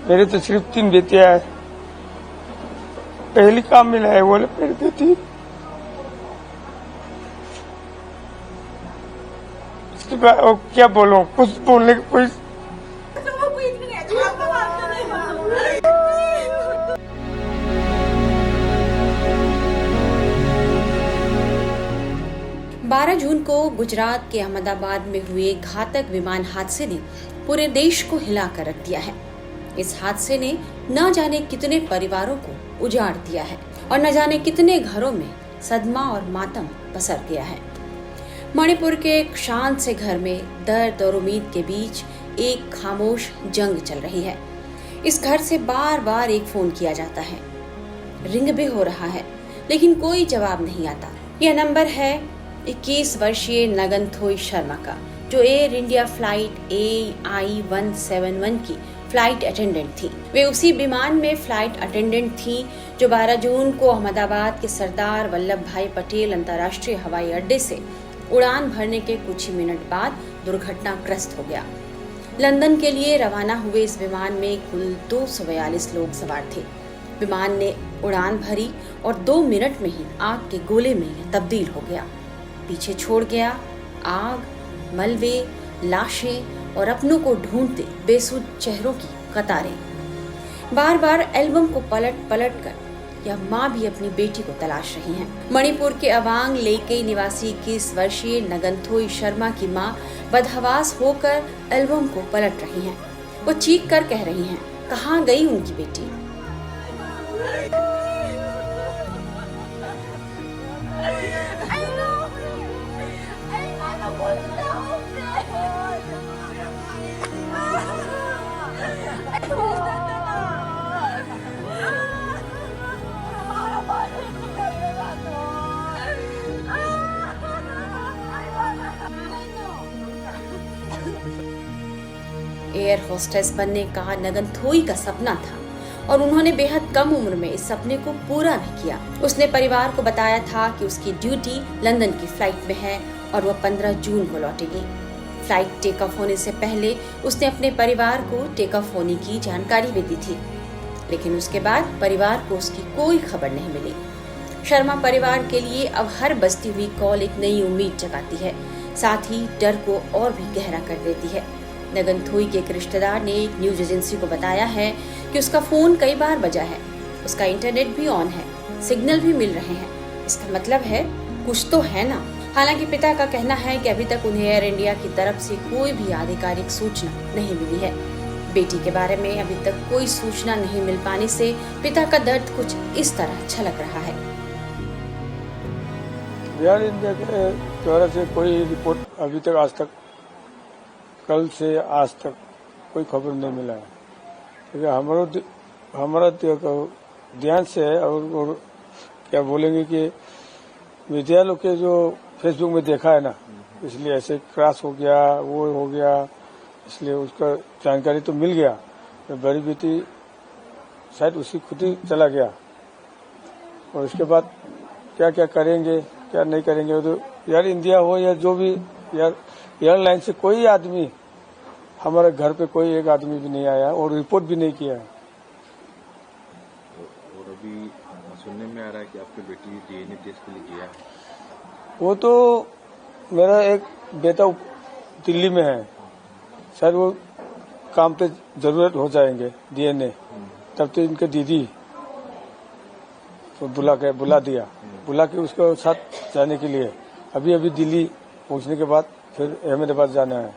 मेरे तो सिर्फ 3 बेटियां हैं। पहली काम मिला है बोले मेरी बेटी। इसके बाद और क्या बोलूं, कुछ बोलने की कोई 12 जून को गुजरात के अहमदाबाद में हुए घातक विमान हादसे ने पूरे देश को हिला कर रख दिया है। इस हादसे ने न जाने कितने परिवारों को उजाड़ दिया है और न जाने कितने घरों में सदमा और मातम पसर गया है। मणिपुर के एक शांत से घर में दर्द और उम्मीद के बीच एक खामोश जंग चल रही है। इस घर से बार बार एक फोन किया जाता है, रिंग भी हो रहा है, लेकिन कोई जवाब नहीं आता। यह नंबर है 21 वर्षीय नगनथोई शर्मा का, जो एयर इंडिया फ्लाइट AI-171 की फ्लाइट अटेंडेंट थी। वे उसी विमान में फ्लाइट अटेंडेंट थी जो 12 जून को अहमदाबाद के सरदार वल्लभ भाई पटेल अंतर्राष्ट्रीय हवाई अड्डे से उड़ान भरने के कुछ ही मिनट बाद दुर्घटनाग्रस्त हो गया। लंदन के लिए रवाना हुए इस विमान में कुल 242 लोग सवार थे। विमान ने उड़ान भरी और 2 मिनट में ही आग के गोले में तब्दील हो गया। पीछे छोड़ गया आग, मलबे, लाशें और अपनों को ढूंढते बेसुध चेहरों की कतारें। बार बार एल्बम को पलट पलट कर यह माँ भी अपनी बेटी को तलाश रही हैं। मणिपुर के अवांग लेकई निवासी 21 वर्षीय नगनथोई शर्मा की माँ बदहवास होकर एल्बम को पलट रही हैं। वो चीख कर कह रही हैं, कहाँ गई उनकी बेटी। एयर होस्टेस बनने का नगनथोई का सपना था और उन्होंने बेहद कम उम्र में इस सपने को पूरा भी किया। उसने परिवार को बताया था कि उसकी ड्यूटी लंदन की फ्लाइट में है और वह 15 जून को लौटेगी। फ्लाइट टेक ऑफ होने से पहले उसने अपने परिवार को टेक ऑफ होने की जानकारी भी दी थी, लेकिन उसके बाद परिवार को उसकी कोई खबर नहीं मिली। शर्मा परिवार के लिए अब हर बजती हुई कॉल एक नई उम्मीद जगाती है, साथ ही डर को और भी गहरा कर देती है। नगनथोई के एक रिश्तेदार ने एक न्यूज एजेंसी को बताया है कि उसका फोन कई बार बजा है, उसका इंटरनेट भी ऑन है, सिग्नल भी मिल रहे हैं। इसका मतलब है कुछ तो है ना। हालांकि पिता का कहना है कि अभी तक उन्हें एयर इंडिया की तरफ से कोई भी आधिकारिक सूचना नहीं मिली है। बेटी के बारे में अभी तक कोई सूचना नहीं मिल पाने से पिता का दर्द कुछ इस तरह छलक रहा है। एयर इंडिया के द्वारा से कोई रिपोर्ट अभी तक आज तक कल से आज तक कोई खबर नहीं मिला है, क्योंकि हमारा ध्यान से है। और क्या बोलेंगे कि मीडिया लोग के जो फेसबुक में देखा है ना, इसलिए ऐसे क्रैश हो गया, वो हो गया, इसलिए उसका जानकारी तो मिल गया। तो बड़ी बेटी शायद उसी खुद ही चला गया और उसके बाद क्या क्या करेंगे क्या नहीं करेंगे। तो एयर इंडिया हो या जो भी एयरलाइन से कोई आदमी हमारे घर पे कोई एक आदमी भी नहीं आया और रिपोर्ट भी नहीं किया। और अभी सुनने में आ रहा है कि आपकी बेटी डीएनए टेस्ट के लिए गया है। वो तो मेरा एक बेटा दिल्ली में है, शायद वो काम पे जरूरत हो जाएंगे डीएनए, तब तो इनके दीदी तो बुला के उसके साथ जाने के लिए अभी दिल्ली पहुंचने के बाद फिर अहमदाबाद जाना है।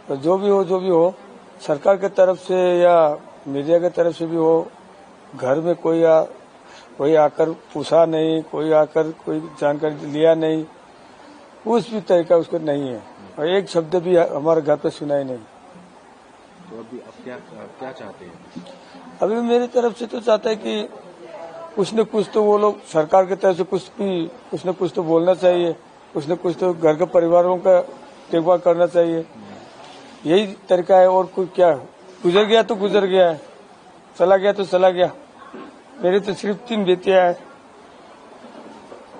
तो जो भी हो सरकार के तरफ से या मीडिया के तरफ से भी हो, घर में कोई आकर पूछा नहीं, कोई आकर कोई जानकारी लिया नहीं, उस भी तरीका उसको नहीं है और एक शब्द भी हमारे घर पे सुना ही नहीं। तो अभी आप क्या चाहते हैं? अभी मेरी तरफ से तो चाहता है कि कुछ न कुछ तो वो लोग सरकार की तरफ से कुछ न कुछ तो बोलना चाहिए, कुछ न कुछ तो घर के परिवारों का देखभाल करना चाहिए। यही तरीका है और कोई क्या। गुजर गया तो गुजर गया है, चला गया तो चला गया। मेरे तो सिर्फ 3 बेटियां हैं।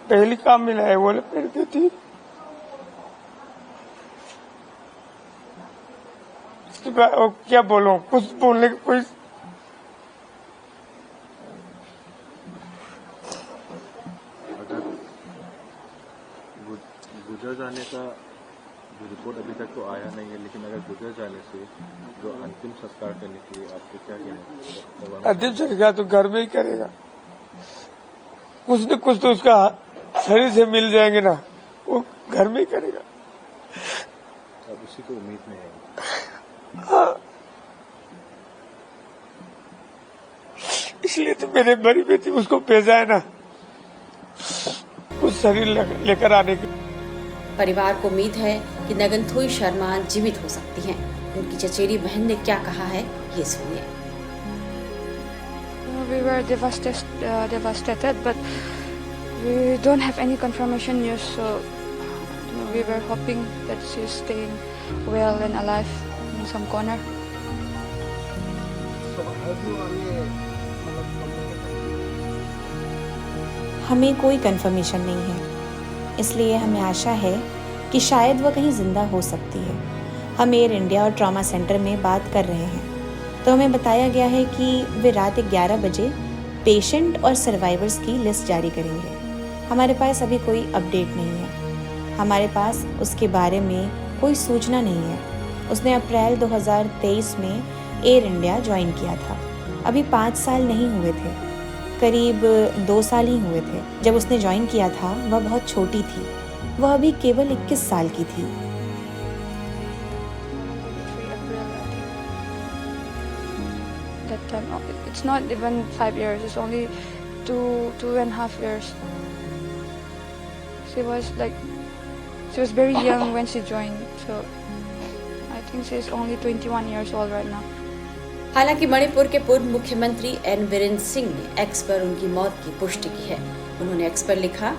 पहली काम मिला है बोले मेरी बेटी। इसके बाद और क्या बोलूं, कुछ बोलने की कोई गुजर जाने का जो रिपोर्ट अभी तक तो आया नहीं है, लेकिन अगर गुजर जाने से जो अंतिम संस्कार करने के लिए आपको क्या कहना है? अंतिम संस्कार तो घर में ही करेगा। कुछ न कुछ तो उसका शरीर से मिल जाएंगे ना, वो घर में ही करेगा। अब उसी को उम्मीद में है। हाँ। इसलिए तो मेरे बड़ी बेटी उसको भेजा है ना, कुछ शरीर लेकर आने के। परिवार को उम्मीद है कि नगनथोई शर्मा जीवित हो सकती हैं। उनकी चचेरी बहन ने क्या कहा है, ये सुनिए। We were devastated, but we don't have any confirmation news, so we were hoping that she's staying well and alive in some corner. हमें कोई कंफर्मेशन नहीं है, इसलिए हमें आशा है कि शायद वह कहीं ज़िंदा हो सकती है। हम एयर इंडिया और ट्रॉमा सेंटर में बात कर रहे हैं, तो हमें बताया गया है कि वे रात 11 बजे पेशेंट और सर्वाइवर्स की लिस्ट जारी करेंगे। हमारे पास अभी कोई अपडेट नहीं है, हमारे पास उसके बारे में कोई सूचना नहीं है। उसने अप्रैल 2023 में एयर इंडिया ज्वाइन किया था। अभी 5 साल नहीं हुए थे, करीब 2 साल ही हुए थे। जब उसने ज्वाइन किया था वह बहुत छोटी थी, वह अभी केवल 21 साल की थी। That time, it's not even 5 years, it's only two and a half years. She was very young when she joined, so I think she's only 21 years old right now. हालांकि मणिपुर के पूर्व मुख्यमंत्री एन वीरेंद्र सिंह ने एक्स पर उनकी मौत की पुष्टि की है। उन्होंने एक्स पर लिखा,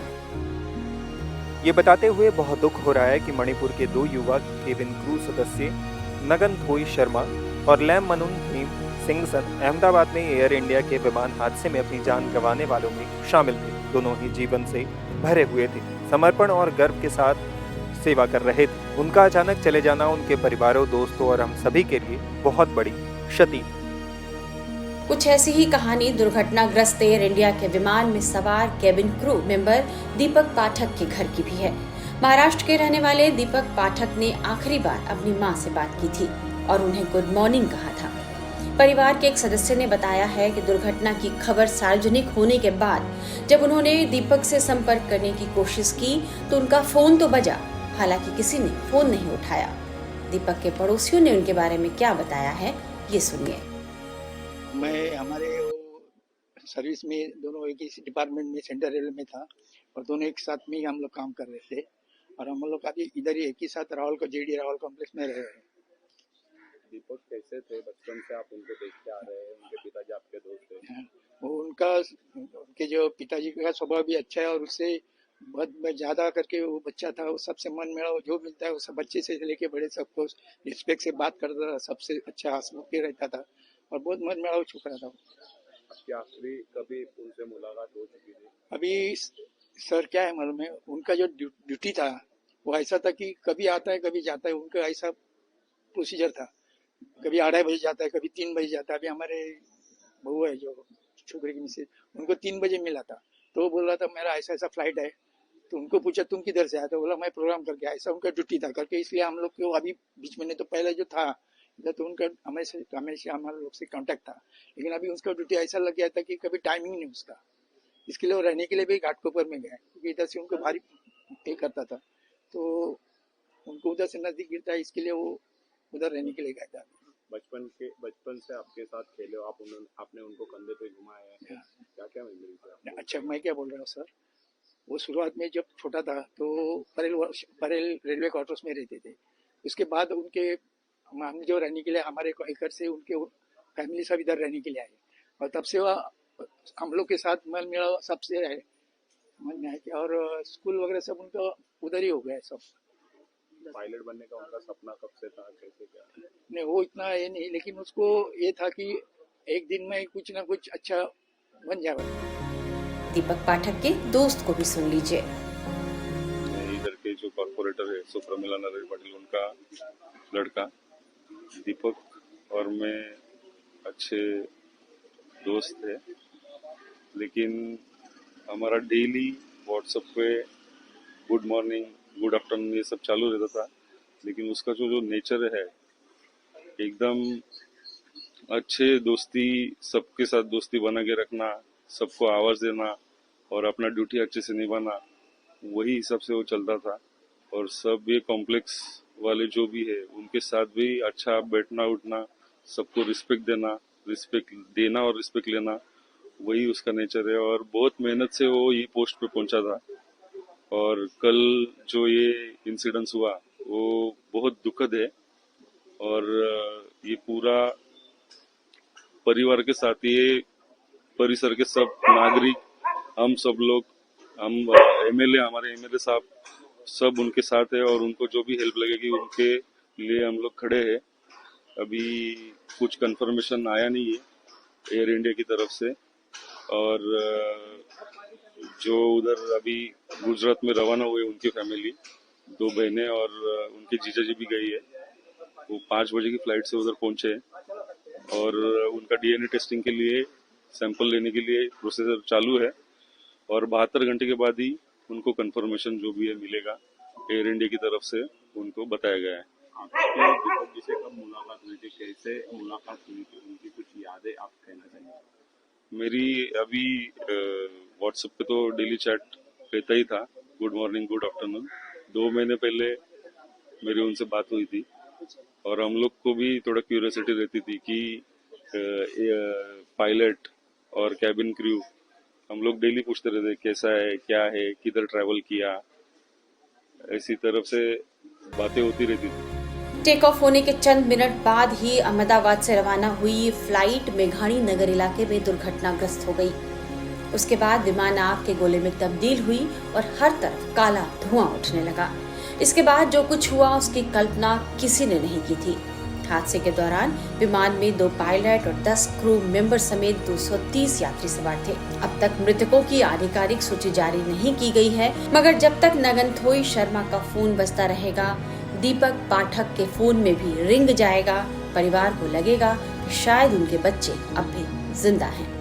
ये बताते हुए बहुत दुख हो रहा है कि मणिपुर के 2 युवा केबिन क्रू सदस्य नगनथोई शर्मा और लैम मनुन भीम सिंह सन अहमदाबाद में एयर इंडिया के विमान हादसे में अपनी जान गंवाने वालों में शामिल थे। दोनों ही जीवन से भरे हुए थे, समर्पण और गर्व के साथ सेवा कर रहे थे। उनका अचानक चले जाना उनके परिवारों, दोस्तों और हम सभी के लिए बहुत बड़ी क्षति। कुछ ऐसी ही कहानी दुर्घटनाग्रस्त एयर इंडिया के विमान में सवार केबिन क्रू मेंबर दीपक पाठक के घर की भी है। महाराष्ट्र के रहने वाले दीपक पाठक ने आखिरी बार अपनी मां से बात की थी और उन्हें गुड मॉर्निंग कहा था। परिवार के एक सदस्य ने बताया है कि दुर्घटना की खबर सार्वजनिक होने के बाद जब उन्होंने दीपक से संपर्क करने की कोशिश की तो उनका फोन तो बजा, हालांकि किसी ने फोन नहीं उठाया। दीपक के पड़ोसियों ने उनके बारे में क्या बताया है, ये सुनिए। मैं हमारे सर्विस में दोनों एक ही डिपार्टमेंट में सेंट्रल रेलवे में था और दोनों एक साथ में ही हम लोग काम कर रहे थे और हम लोग अभी इधर ही एक ही साथ राहुल को जेडी राहुल कॉम्प्लेक्स में रह रहे हैं। दीपक कैसे थे? बचपन से आप उनको देखते आ रहे हैं, उनके पिताजी आपके दोस्त थे। वो उनके जो पिताजी का स्वभाव भी अच्छा है और उससे बहुत ज्यादा करके वो बच्चा था, वो सबसे मन में जो मिलता है वो सब बच्चे से लेके बड़े सबको रिस्पेक्ट से बात करता था, सबसे अच्छा हंसमुख के रहता था और बहुत मन में छुप रहा था। आपकी आखिरी कभी उनसे मुलाकात हो चुकी थी? अभी सर क्या है मालूम है, उनका जो ड्यूटी था वो ऐसा था कि कभी आता है कभी जाता है, उनका ऐसा प्रोसीजर था। कभी 2:30 बजे जाता है, कभी 3 बजे जाता है। अभी हमारे बहू है जो छोकरे की मिसेज, उनको 3 बजे मिला था तो वो बोल रहा था मेरा ऐसा ऐसा फ्लाइट है। तो उनको पूछा तुम किधर से आया? तो बोला मैं प्रोग्राम करके, ऐसा उनका ड्यूटी था करके, इसलिए हम लोग को अभी बीच में नहीं तो पहले जो था तो उनका हमेशा हमारे लोग से कांटेक्ट था, लेकिन अभी उसका ड्यूटी ऐसा लग गया था कि कभी टाइमिंग नहीं उसका। इसके लिए वो रहने के लिए भी घाटकोपर में गया क्योंकि इधर से उनको भारी पे करता था तो उनको उधर से नजदीक गिरता है, इसके लिए वो उधर रहने के लिए गया था। बचपन से आपके साथ खेले, आपने उनको कंधे पे घुमाया है, क्या क्या मेमोरीज है? अच्छा, मैं क्या बोल रहा हूँ सर, वो शुरुआत में जब छोटा था तो परेल रेलवे क्वार्टर्स में रहते थे। उसके बाद उनके हम जो रहने के लिए हमारे घर से उनके फैमिली सब इधर रहने के लिए आए और तब से वह हम लोग के साथ मेल मिलाव सबसे है समझ में आया और स्कूल वगैरह सब उनका उधर ही हो गया सब। पायलट बनने का उनका सपना कब से था, कैसे क्या? नहीं वो इतना ये नहीं, लेकिन उसको ये था कि एक दिन में कुछ ना कुछ अच्छा बन जाए। दीपक पाठक के दोस्त को भी सुन लीजिए। इधर के जो कॉर्पोरेटर है सुप्रमिला नरेश पटेल, उनका लड़का दीपक और मैं अच्छे दोस्त थे, लेकिन हमारा डेली व्हाट्सएप पे गुड मॉर्निंग गुड आफ्टरनून ये सब चालू रहता था, लेकिन उसका जो नेचर है एकदम अच्छे दोस्ती, सबके साथ दोस्ती बना के रखना, सबको आवाज देना और अपना ड्यूटी अच्छे से निभाना, वही हिसाब से वो चलता था। और सब ये कॉम्प्लेक्स वाले जो भी है उनके साथ भी अच्छा बैठना उठना, सबको रिस्पेक्ट देना और रिस्पेक्ट लेना, वही उसका नेचर है। और बहुत मेहनत से वो ये पोस्ट पे पहुंचा था। और कल जो ये इंसिडेंस हुआ वो बहुत दुखद है। और ये पूरा परिवार के साथ, ये परिसर के सब नागरिक, हम सब लोग, हम हमारे एमएलए साहब सब उनके साथ है और उनको जो भी हेल्प लगेगी उनके लिए हम लोग खड़े हैं। अभी कुछ कंफर्मेशन आया नहीं है एयर इंडिया की तरफ से। और जो उधर अभी गुजरात में रवाना हुए उनकी फैमिली, 2 बहनें और उनके जीजा जी भी गई है, वो 5 बजे की फ्लाइट से उधर पहुंचे और उनका डीएनए टेस्टिंग के लिए सैंपल लेने के लिए प्रोसीजर चालू है। और 72 घंटे के बाद ही उनको कंफर्मेशन जो भी है मिलेगा एयर इंडिया की तरफ से, उनको बताया गया है। आपकी दीपक जी से कब मुलाकात हुई थी, कैसे मुलाकात हुई थी, उनकी कुछ यादें आप कहना चाहिए? मेरी अभी व्हाट्सएप पे तो डेली चैट रहता ही था, गुड मॉर्निंग गुड आफ्टरनून। 2 महीने पहले मेरी उनसे बात हुई थी और हम लोग को भी थोड़ा क्यूरियोसिटी रहती थी कि पायलट और कैबिन क्रू, हम लोग डेली पूछते रहते कैसा है, क्या है, किधर ट्रैवल किया, ऐसी तरफ से बातें होती रहती थी। टेक ऑफ होने के चंद मिनट बाद ही अहमदाबाद से रवाना हुई फ्लाइट मेघाणी नगर इलाके में दुर्घटनाग्रस्त हो गई। उसके बाद विमान आग के गोले में तब्दील हुई और हर तरफ काला धुआं उठने लगा। इसके बाद जो कुछ हुआ उसकी कल्पना किसी ने नहीं की थी। हादसे के दौरान विमान में 2 पायलट और 10 क्रू मेंबर समेत 230 यात्री सवार थे। अब तक मृतकों की आधिकारिक सूची जारी नहीं की गई है, मगर जब तक नगनथोई शर्मा का फोन बजता रहेगा, दीपक पाठक के फोन में भी रिंग जाएगा, परिवार को लगेगा कि शायद उनके बच्चे अब भी जिंदा हैं।